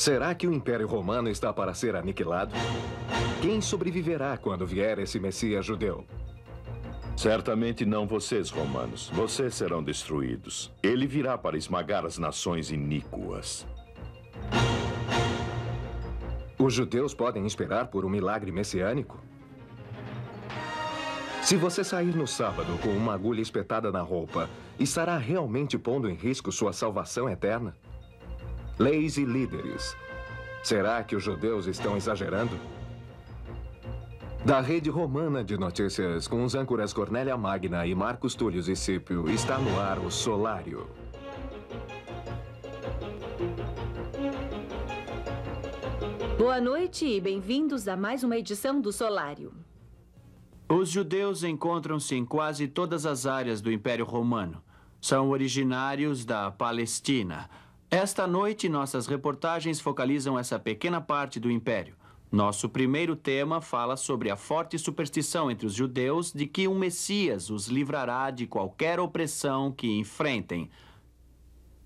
Será que o Império Romano está para ser aniquilado? Quem sobreviverá quando vier esse Messias judeu? Certamente não vocês, romanos. Vocês serão destruídos. Ele virá para esmagar as nações iníquas. Os judeus podem esperar por um milagre messiânico? Se você sair no sábado com uma agulha espetada na roupa, estará realmente pondo em risco sua salvação eterna? Leis e líderes. Será que os judeus estão exagerando? Da Rede Romana de Notícias, com os âncoras Cornélia Magna e Marcos Túlio Zicípio, está no ar o Solário. Boa noite e bem-vindos a mais uma edição do Solário. Os judeus encontram-se em quase todas as áreas do Império Romano. São originários da Palestina. Esta noite, nossas reportagens focalizam essa pequena parte do Império. Nosso primeiro tema fala sobre a forte superstição entre os judeus de que um Messias os livrará de qualquer opressão que enfrentem.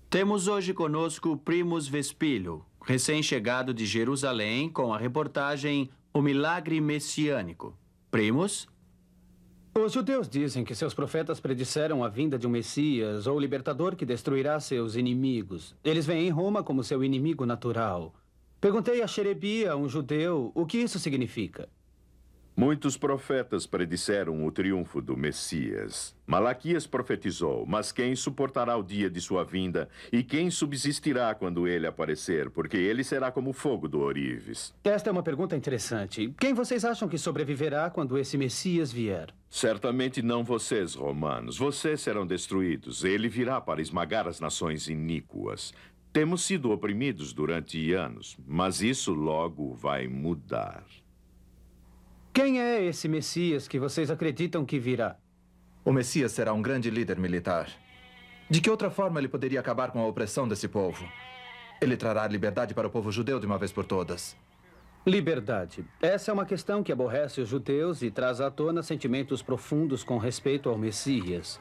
Temos hoje conosco Primus Vespílio, recém-chegado de Jerusalém, com a reportagem O Milagre Messiânico. Primus? Os judeus dizem que seus profetas predisseram a vinda de um Messias ou libertador que destruirá seus inimigos. Eles veem Roma como seu inimigo natural. Perguntei a Xerebia, um judeu, o que isso significa. Muitos profetas predisseram o triunfo do Messias. Malaquias profetizou, mas quem suportará o dia de sua vinda e quem subsistirá quando ele aparecer? Porque ele será como o fogo do ourives. Esta é uma pergunta interessante. Quem vocês acham que sobreviverá quando esse Messias vier? Certamente não vocês, romanos. Vocês serão destruídos. Ele virá para esmagar as nações iníquas. Temos sido oprimidos durante anos, mas isso logo vai mudar. Quem é esse Messias que vocês acreditam que virá? O Messias será um grande líder militar. De que outra forma ele poderia acabar com a opressão desse povo? Ele trará liberdade para o povo judeu de uma vez por todas. Liberdade. Essa é uma questão que aborrece os judeus e traz à tona sentimentos profundos com respeito ao Messias.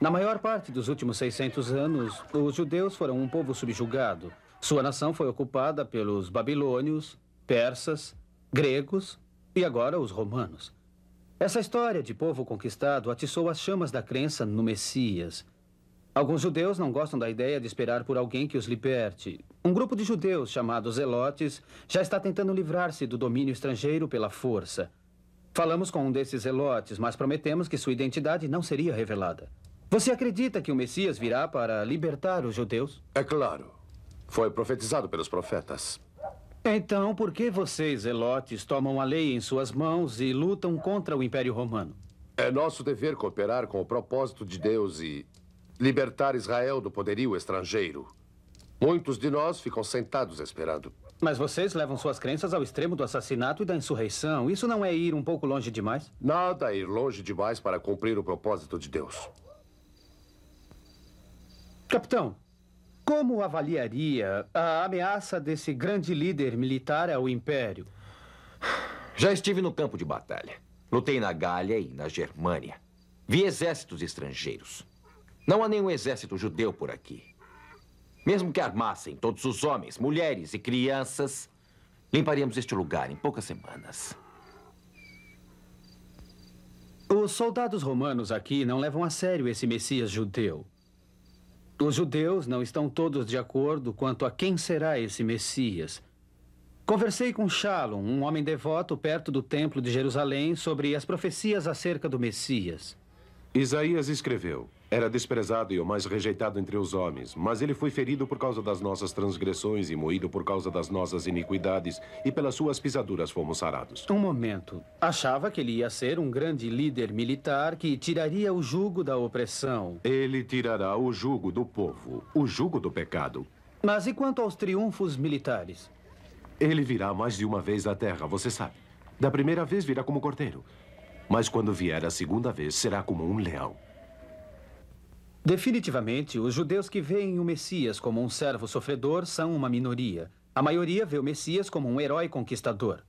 Na maior parte dos últimos 600 anos, os judeus foram um povo subjugado. Sua nação foi ocupada pelos babilônios, persas, gregos e agora os romanos. Essa história de povo conquistado atiçou as chamas da crença no Messias. Alguns judeus não gostam da ideia de esperar por alguém que os liberte. Um grupo de judeus chamados zelotes já está tentando livrar-se do domínio estrangeiro pela força. Falamos com um desses zelotes, mas prometemos que sua identidade não seria revelada. Você acredita que o Messias virá para libertar os judeus? É claro. Foi profetizado pelos profetas. Então, por que vocês, zelotes, tomam a lei em suas mãos e lutam contra o Império Romano? É nosso dever cooperar com o propósito de Deus e libertar Israel do poderio estrangeiro. Muitos de nós ficam sentados esperando. Mas vocês levam suas crenças ao extremo do assassinato e da insurreição. Isso não é ir um pouco longe demais? Nada é ir longe demais para cumprir o propósito de Deus. Capitão, como avaliaria a ameaça desse grande líder militar ao Império? Já estive no campo de batalha. Lutei na Gália e na Germânia. Vi exércitos estrangeiros. Não há nenhum exército judeu por aqui. Mesmo que armassem todos os homens, mulheres e crianças, limparíamos este lugar em poucas semanas. Os soldados romanos aqui não levam a sério esse Messias judeu. Os judeus não estão todos de acordo quanto a quem será esse Messias. Conversei com Shalom, um homem devoto perto do Templo de Jerusalém, sobre as profecias acerca do Messias. Isaías escreveu: era desprezado e o mais rejeitado entre os homens, mas ele foi ferido por causa das nossas transgressões e moído por causa das nossas iniquidades, e pelas suas pisaduras fomos sarados. Um momento. Achava que ele ia ser um grande líder militar que tiraria o jugo da opressão. Ele tirará o jugo do povo, o jugo do pecado. Mas e quanto aos triunfos militares? Ele virá mais de uma vez à terra, você sabe. Da primeira vez virá como cordeiro, mas quando vier a segunda vez será como um leão. Definitivamente, os judeus que veem o Messias como um servo sofredor são uma minoria. A maioria vê o Messias como um herói conquistador.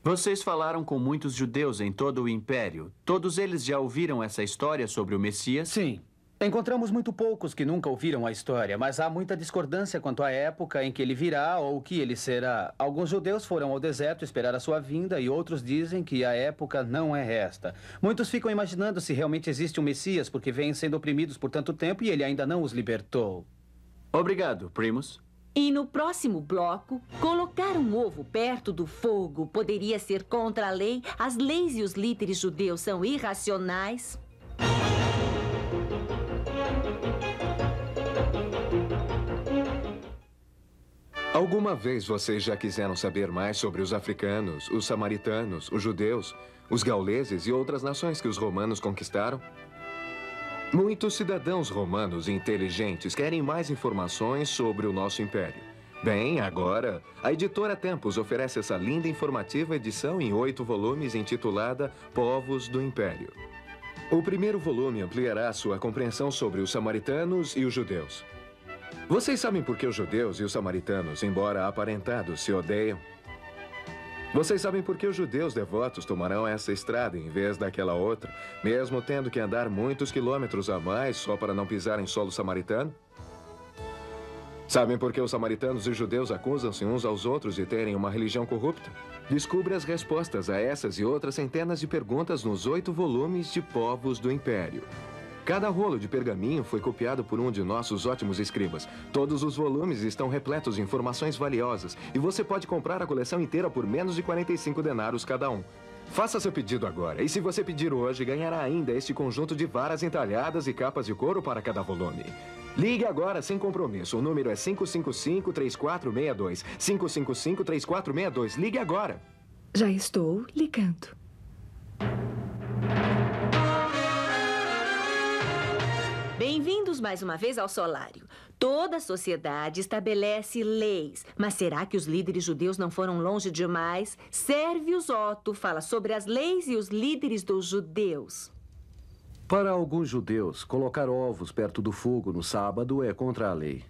Vocês falaram com muitos judeus em todo o Império. Todos eles já ouviram essa história sobre o Messias? Sim. Encontramos muito poucos que nunca ouviram a história, mas há muita discordância quanto à época em que ele virá ou o que ele será. Alguns judeus foram ao deserto esperar a sua vinda e outros dizem que a época não é esta. Muitos ficam imaginando se realmente existe um Messias porque vêm sendo oprimidos por tanto tempo e ele ainda não os libertou. Obrigado, Primus. E no próximo bloco, colocar um ovo perto do fogo poderia ser contra a lei? As leis e os líderes judeus são irracionais? Alguma vez vocês já quiseram saber mais sobre os africanos, os samaritanos, os judeus, os gauleses e outras nações que os romanos conquistaram? Muitos cidadãos romanos inteligentes querem mais informações sobre o nosso império. Bem, agora, a editora Tempus oferece essa linda e informativa edição em 8 volumes intitulada Povos do Império. O primeiro volume ampliará sua compreensão sobre os samaritanos e os judeus. Vocês sabem por que os judeus e os samaritanos, embora aparentados, se odeiam? Vocês sabem por que os judeus devotos tomarão essa estrada em vez daquela outra, mesmo tendo que andar muitos quilômetros a mais só para não pisar em solo samaritano? Sabem por que os samaritanos e os judeus acusam-se uns aos outros de terem uma religião corrupta? Descubra as respostas a essas e outras centenas de perguntas nos 8 volumes de Povos do Império. Cada rolo de pergaminho foi copiado por um de nossos ótimos escribas. Todos os volumes estão repletos de informações valiosas e você pode comprar a coleção inteira por menos de 45 denários cada um. Faça seu pedido agora e se você pedir hoje, ganhará ainda este conjunto de varas entalhadas e capas de couro para cada volume. Ligue agora sem compromisso. O número é 555-3462. 555-3462. Ligue agora. Já estou ligando. Bem-vindos mais uma vez ao Solário. Toda a sociedade estabelece leis, mas será que os líderes judeus não foram longe demais? Sérvius Otto fala sobre as leis e os líderes dos judeus. Para alguns judeus, colocar ovos perto do fogo no sábado é contra a lei.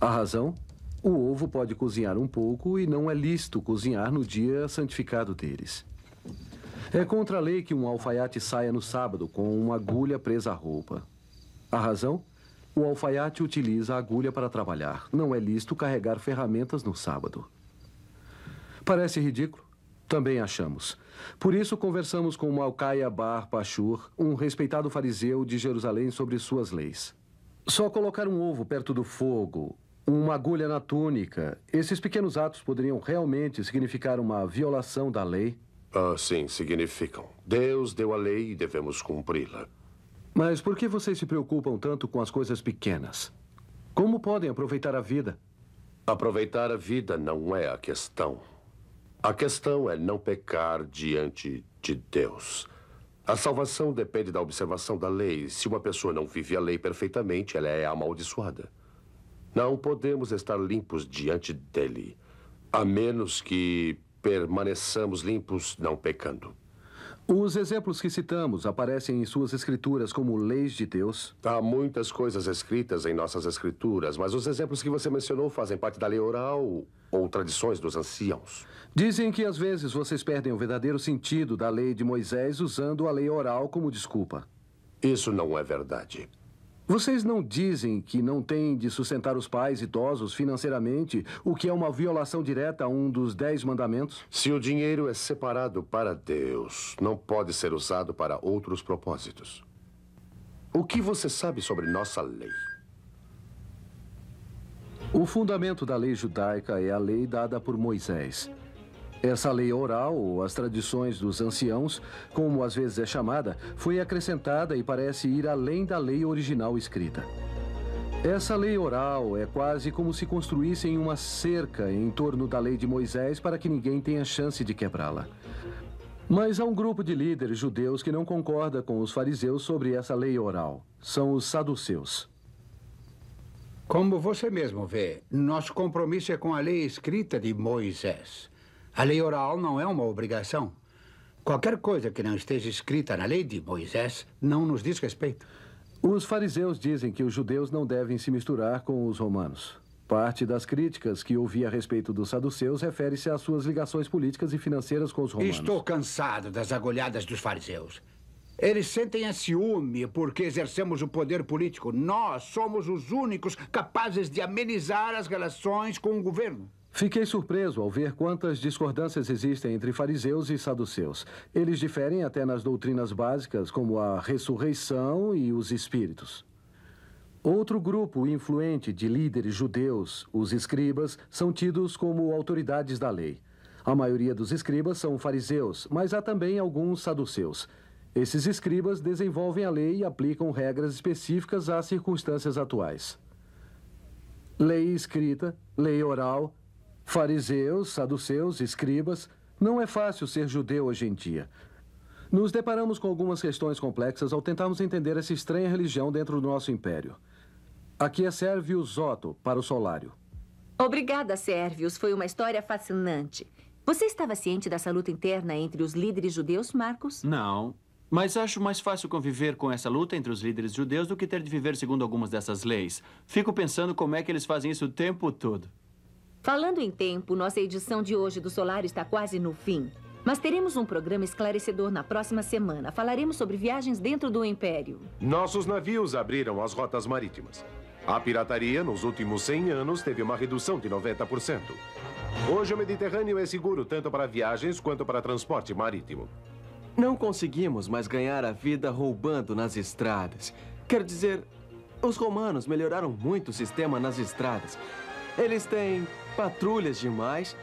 A razão? O ovo pode cozinhar um pouco e não é lícito cozinhar no dia santificado deles. É contra a lei que um alfaiate saia no sábado com uma agulha presa à roupa. A razão? O alfaiate utiliza a agulha para trabalhar. Não é lícito carregar ferramentas no sábado. Parece ridículo? Também achamos. Por isso, conversamos com Malcaia Bar Pashur, um respeitado fariseu de Jerusalém, sobre suas leis. Só colocar um ovo perto do fogo, uma agulha na túnica, esses pequenos atos poderiam realmente significar uma violação da lei? Sim, significam. Deus deu a lei e devemos cumpri-la. Mas por que vocês se preocupam tanto com as coisas pequenas? Como podem aproveitar a vida? Aproveitar a vida não é a questão. A questão é não pecar diante de Deus. A salvação depende da observação da lei. Se uma pessoa não vive a lei perfeitamente, ela é amaldiçoada. Não podemos estar limpos diante dele, a menos que permaneçamos limpos, não pecando. Os exemplos que citamos aparecem em suas escrituras como leis de Deus? Há muitas coisas escritas em nossas escrituras, mas os exemplos que você mencionou fazem parte da lei oral ou tradições dos anciãos. Dizem que às vezes vocês perdem o verdadeiro sentido da lei de Moisés usando a lei oral como desculpa. Isso não é verdade. Vocês não dizem que não têm de sustentar os pais idosos financeiramente, o que é uma violação direta a um dos 10 mandamentos? Se o dinheiro é separado para Deus, não pode ser usado para outros propósitos. O que você sabe sobre nossa lei? O fundamento da lei judaica é a lei dada por Moisés. Essa lei oral, ou as tradições dos anciãos, como às vezes é chamada, foi acrescentada e parece ir além da lei original escrita. Essa lei oral é quase como se construíssem uma cerca em torno da lei de Moisés para que ninguém tenha chance de quebrá-la. Mas há um grupo de líderes judeus que não concorda com os fariseus sobre essa lei oral. São os saduceus. Como você mesmo vê, nosso compromisso é com a lei escrita de Moisés. A lei oral não é uma obrigação. Qualquer coisa que não esteja escrita na lei de Moisés não nos diz respeito. Os fariseus dizem que os judeus não devem se misturar com os romanos. Parte das críticas que ouvi a respeito dos saduceus refere-se às suas ligações políticas e financeiras com os romanos. Estou cansado das agulhadas dos fariseus. Eles sentem a ciúme porque exercemos o poder político. Nós somos os únicos capazes de amenizar as relações com o governo. Fiquei surpreso ao ver quantas discordâncias existem entre fariseus e saduceus. Eles diferem até nas doutrinas básicas, como a ressurreição e os espíritos. Outro grupo influente de líderes judeus, os escribas, são tidos como autoridades da lei. A maioria dos escribas são fariseus, mas há também alguns saduceus. Esses escribas desenvolvem a lei e aplicam regras específicas às circunstâncias atuais. Lei escrita, lei oral, fariseus, saduceus, escribas. Não é fácil ser judeu hoje em dia. Nos deparamos com algumas questões complexas ao tentarmos entender essa estranha religião dentro do nosso império. Aqui é Servius Otto, para o Solário. Obrigada, Servius. Foi uma história fascinante. Você estava ciente dessa luta interna entre os líderes judeus, Marcos? Não. Mas acho mais fácil conviver com essa luta entre os líderes judeus do que ter de viver segundo algumas dessas leis. Fico pensando como é que eles fazem isso o tempo todo. Falando em tempo, nossa edição de hoje do Solário está quase no fim. Mas teremos um programa esclarecedor na próxima semana. Falaremos sobre viagens dentro do Império. Nossos navios abriram as rotas marítimas. A pirataria, nos últimos 100 anos, teve uma redução de 90%. Hoje, o Mediterrâneo é seguro tanto para viagens quanto para transporte marítimo. Não conseguimos mais ganhar a vida roubando nas estradas. Quero dizer, os romanos melhoraram muito o sistema nas estradas. Eles têm patrulhas demais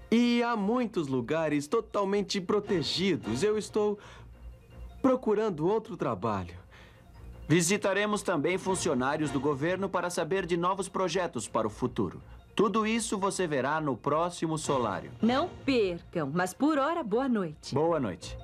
e há muitos lugares totalmente protegidos. Eu estou procurando outro trabalho. Visitaremos também funcionários do governo para saber de novos projetos para o futuro. Tudo isso você verá no próximo Solário. Não percam, mas por hora, boa noite. Boa noite.